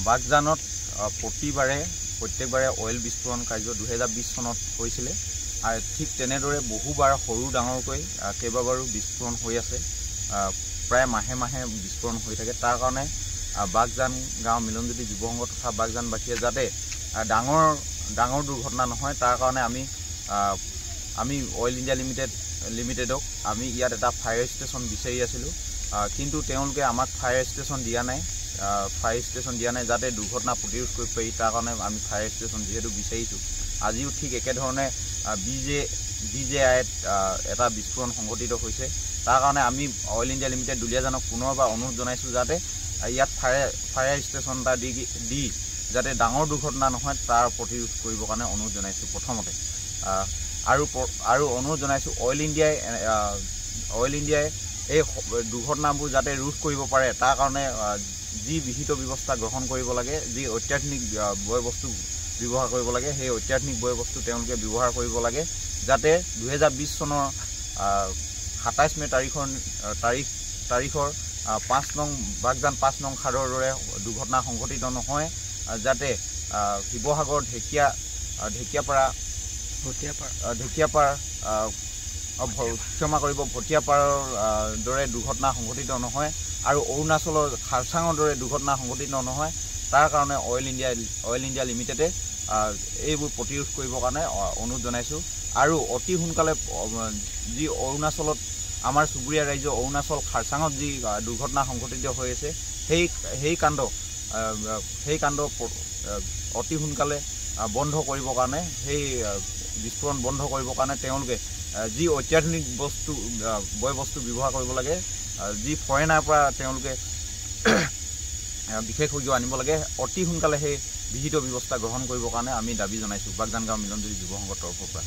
বাগজানত প্ৰত্যেকবাৰে oil বিস্ফোৰণ কাৰ্য 2020 চনত হৈছিলে আৰু ঠিক তেনেদৰে বহুবাৰ সৰু ডাঙৰকৈ কেইবাবাৰো বিস্ফোৰণ হৈ আছে প্ৰায় মাহে মাহে বিস্ফোৰণ হৈ থাকে তাৰ কাৰণে বাগজান গাঁও মিলনজ্যোতি যুৱ সংঘ তথা বাগজানবাসীয়ে যাতে ডাঙৰ দুৰ্ঘটনা নহয় তাৰ কাৰণে আমি অইল ইণ্ডিয়া লিমিটেডক আমি ইয়াত এটা ফায়াৰ ষ্টেচন বিচাৰি আছিলোঁ কিন্তু তেওঁলোকে আমাক ফায়াৰ ষ্টেচন দিয়া নাই যাতে দুৰ্ঘটনা প্ৰতিৰোধ কৰিব পাৰি তাৰ কাৰণে আমি ফায়াৰ ষ্টেচন যিহেতু বিচাৰিছোঁ আজিও ঠিক একেধৰণে BJIত এটা বিস্ফোৰণ সংঘটিত হৈছে তাৰ কাৰণে আমি অইল ইণ্ডিয়া লিমিটেড দুলীয়াজানক পুনৰবাৰ অনুৰোধ জনাইছোঁ যাতে ইয়াত ফায়াৰ ষ্টেচন এটা দি যাতে ডাঙৰ দুৰ্ঘটনা নহয় তাৰ প্ৰতিৰোধ কৰিবৰ কাৰণে অনুৰোধ জনাইছোঁ প্ৰথমতে আৰু অনুৰোধ জনাইছোঁ অইল ইণ্ডিয়াই এই দুৰ্ঘটনাবোৰ যাতে ৰোধ কৰিব পাৰে তাৰ কাৰণে যি বিহিত ব্যৱস্থা গ্ৰহণ কৰিব লাগে যি অত্যাধুনিক বয়বস্তু ব্যৱহাৰ কৰিব লাগে সেই অত্যাধুনিক বয়বস্তু তেওঁলোকে ব্যৱহাৰ কৰিব লাগে যাতে 2020 চনৰ 27 মে তাৰিখৰ 5 নং বাগজান 5 নং খাদৰ দৰে দুৰ্ঘটনা সংঘটিত নহয় যাতে শিৱসাগৰ ভটিয়াপাৰৰ দৰে দুৰ্ঘটনা সংঘটিত নহয় আৰু অৰুণাচলৰ খাৰচাঙৰ দৰে দুৰ্ঘটনা সংঘটিত নহয় তাৰ কাৰণে অইল ইণ্ডিয়া লিমিটেডে এইবোৰ প্ৰতিৰোধ কৰিবৰ কাৰণে অনুৰোধ জনাইছোঁ আৰু অতি সোনকালে যি অৰুণাচলত আমাৰ চুবুৰীয়া ৰাজ্য অৰুণাচল খাৰচাঙত যি দুৰ্ঘটনা সংঘটিত হৈ আছে সেই কাণ্ড অতি সোনকালে বন্ধ কৰিবৰ কাৰণে সেই বিস্ফোৰণ বন্ধ কৰিবৰ কাৰণে তেওঁলোকে যি অত্যাধুনিক বস্তু ব্যৱহাৰ কৰিব লাগে যি ফৰেনাৰ পৰা তেওঁলোকে বিশেষজ্ঞ আনিব লাগে অতি সোনকালে সেই বিহিত ব্যৱস্থা গ্ৰহণ কৰিবৰ কাৰণে আমি দাবী জনাইছোঁ বাগজান গাঁও মিলনজ্যোতি যুৱ সংঘৰ তৰফৰ পৰা।